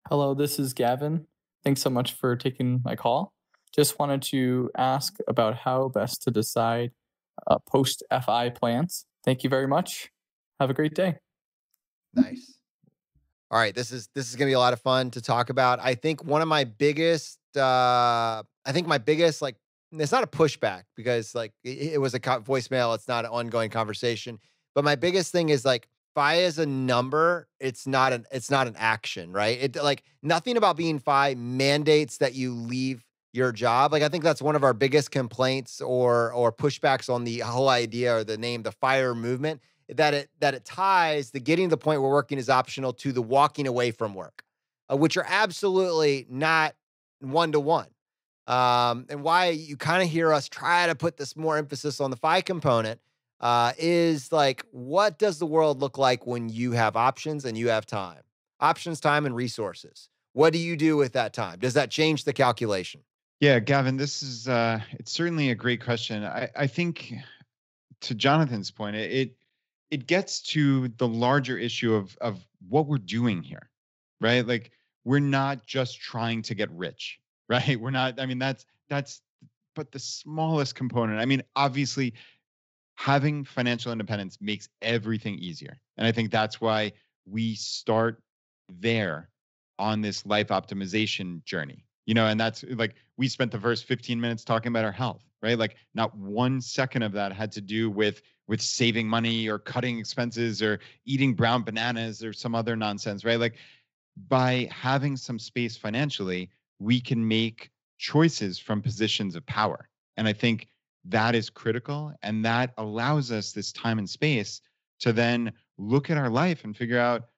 Hello, this is Gavin. Thanks so much for taking my call. Just wanted to ask about how best to decide post FI plans. Thank you very much. Have a great day. Nice. All right, this is gonna be a lot of fun to talk about. I think one of my biggest, I think my biggest like, it's not a pushback because like it was a voicemail. It's not an ongoing conversation. But my biggest thing is like, FI is a number. It's not an action, right? It like nothing about being FI mandates that you leave your job. Like I think that's one of our biggest complaints or pushbacks on the whole idea or the name, the fire movement that it ties the getting to the point where working is optional to the walking away from work, which are absolutely not one to one. And why you kind of hear us try to put this more emphasis on the FI component is like, what does the world look like when you have options and you have time? Options, time, and resources. What do you do with that time? Does that change the calculation? Yeah, Gavin, this is it's certainly a great question. I think to Jonathan's point, it gets to the larger issue of what we're doing here, right? Like we're not just trying to get rich, right? We're not, I mean, that's but the smallest component. I mean, obviously having financial independence makes everything easier. And I think that's why we start there on this life optimization journey. And that's like we spent the first 15 minutes talking about our health, right? Like not 1 second of that had to do with saving money or cutting expenses or eating brown bananas or some other nonsense, right? Like by having some space financially, we can make choices from positions of power. And I think that is critical. And that allows us this time and space to then look at our life and figure out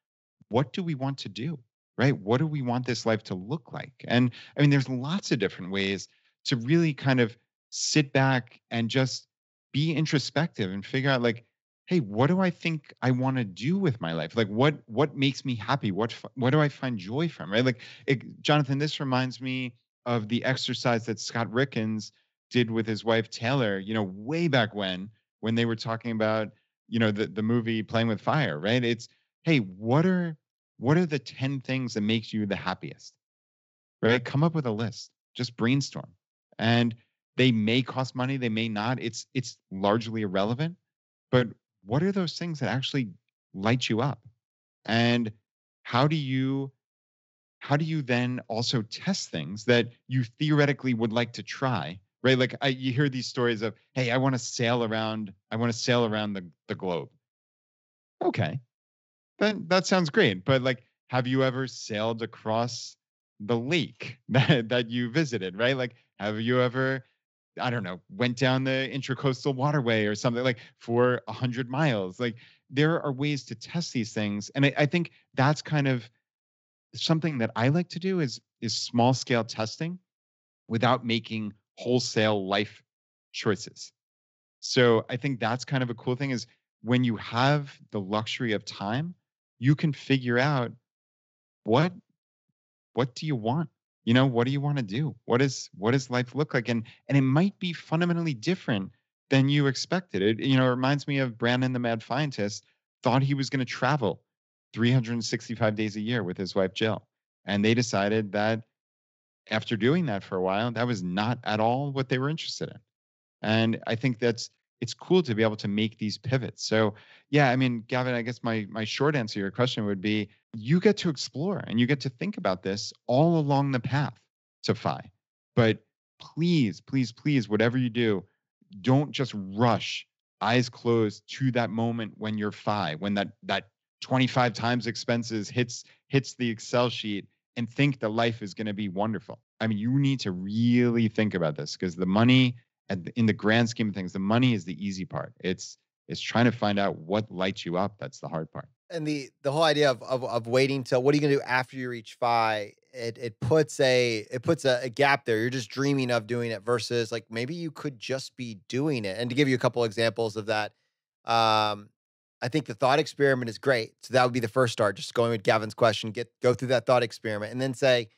what do we want to do, right? What do we want this life to look like? And I mean, there's lots of different ways to really kind of sit back and just be introspective and figure out like, hey, what do I think I want to do with my life? Like what makes me happy? What do I find joy from? Right? Like Jonathan, this reminds me of the exercise that Scott Rickens did with his wife Taylor, way back when they were talking about, the movie Playing with Fire, right? It's hey, what are the 10 things that makes you the happiest? Right? Come up with a list. Just brainstorm. And they may cost money, they may not. It's largely irrelevant. But what are those things that actually light you up? And how do you how do you then also test things that you theoretically would like to try? Right? Like you hear these stories of, hey, I want to sail around the globe. Okay. That sounds great. But like, have you ever sailed across the lake that you visited, right? Like, have you ever, I don't know, went down the intracoastal waterway or something like for 100 miles? Like, there are ways to test these things. And I think that's kind of something that I like to do is small scale testing without making wholesale life choices. So I think that's kind of a cool thing is when you have the luxury of time, you can figure out what what do you want? What do you want to do? What does life look like? And it might be fundamentally different than you expected. It reminds me of Brandon the Mad Scientist thought he was going to travel 365 days a year with his wife Jill. And they decided that after doing that for a while, that was not at all what they were interested in. And I think it's cool to be able to make these pivots. So yeah, I mean, Gavin, I guess my short answer to your question would be you get to explore and you get to think about this all along the path to FI. But please, please, please, whatever you do, don't just rush eyes closed to that moment when you're FI, when that 25 times expenses hits the Excel sheet and think that life is going to be wonderful. I mean, you need to really think about this because the money in the grand scheme of things, the money is the easy part. It's trying to find out what lights you up. That's the hard part. And the whole idea of waiting till what are you gonna do after you reach FI? It puts a gap there. You're just dreaming of doing it versus like maybe you could just be doing it. And to give you a couple examples of that, um, I think the thought experiment is great. So that would be the first start. Just going with Gavin's question, go through that thought experiment, and then say,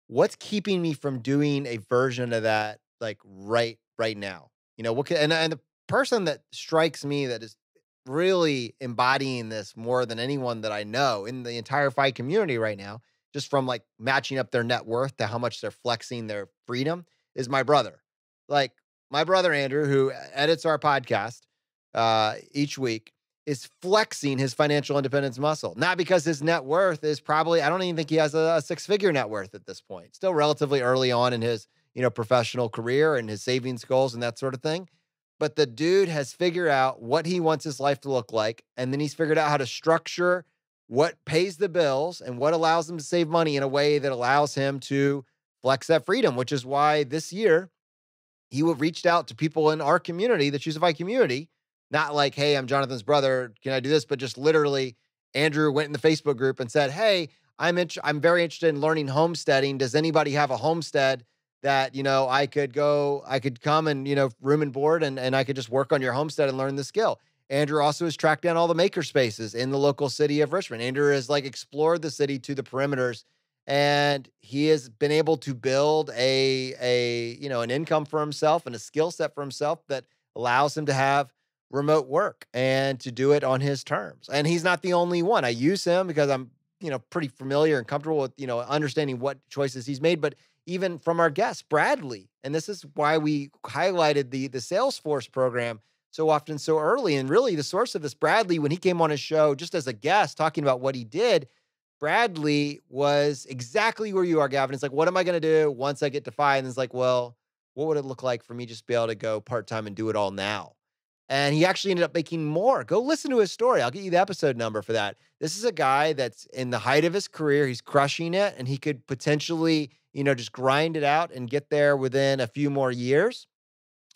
what's keeping me from doing a version of that like right now? And the person that strikes me that is really embodying this more than anyone that I know in the entire fight community right now just from like matching up their net worth to how much they're flexing their freedom, is my brother. Like my brother Andrew, who edits our podcast each week, is flexing his financial independence muscle. Not because his net worth is probably, I don't even think he has a six-figure net worth at this point. Still relatively early on in his, professional career and his savings goals and that sort of thing. But the dude has figured out what he wants his life to look like. And then he's figured out how to structure what pays the bills and what allows him to save money in a way that allows him to flex that freedom, which is why this year he reached out to people in our community, the ChooseFI community, not like, hey, I'm Jonathan's brother, can I do this? But just literally, Andrew went in the Facebook group and said, hey, I'm very interested in learning homesteading. Does anybody have a homestead that, I could come and, room and board and I could just work on your homestead and learn the skill. Andrew also has tracked down all the maker spaces in the local city of Richmond. Andrew has explored the city to the perimeters, and he has been able to build an income for himself and a skill set for himself that allows him to have remote work and to do it on his terms. And he's not the only one. I use him because I'm, pretty familiar and comfortable with, understanding what choices he's made. But even from our guest, Bradley, and this is why we highlighted the Salesforce program so often, so early. And really the source of this, Bradley, when he came on his show, just as a guest talking about what he did, Bradley was exactly where you are, Gavin. It's like, what am I going to do once I get to FI? And it's like, well, what would it look like for me just to be able to go part-time and do it all now? And he actually ended up making more. Go listen to his story. I'll get you the episode number for that. This is a guy that's in the height of his career. He's crushing it, and he could potentially, just grind it out and get there within a few more years.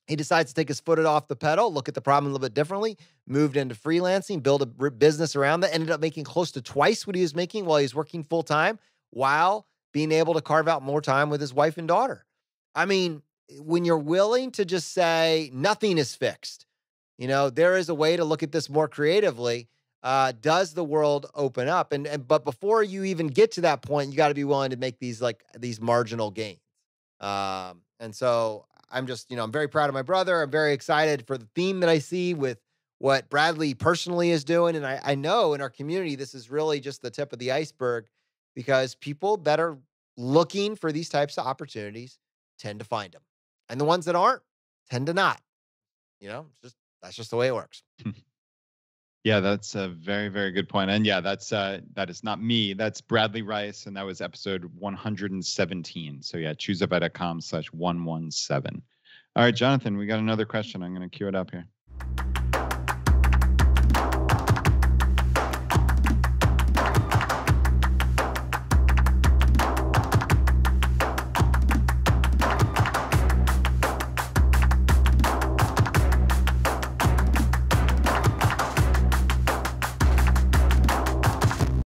He decides to take his foot off the pedal, look at the problem a little bit differently, moved into freelancing, build a business around that, ended up making close to twice what he was making while he was working full time, while being able to carve out more time with his wife and daughter. I mean, when you're willing to just say nothing is fixed, there is a way to look at this more creatively. Does the world open up? But before you even get to that point, you got to be willing to make these marginal gains. And so I'm just, I'm very proud of my brother. I'm very excited for the theme that I see with what Bradley personally is doing. And I know in our community, this is really just the tip of the iceberg, because people that are looking for these types of opportunities tend to find them. And the ones that aren't tend to not. That's just the way it works. Yeah, that's a very, very good point. And yeah, that is not me. That's Bradley Rice, and that was episode 117. So yeah, ChooseFI.com/117. All right, Jonathan, we got another question. I'm going to queue it up here.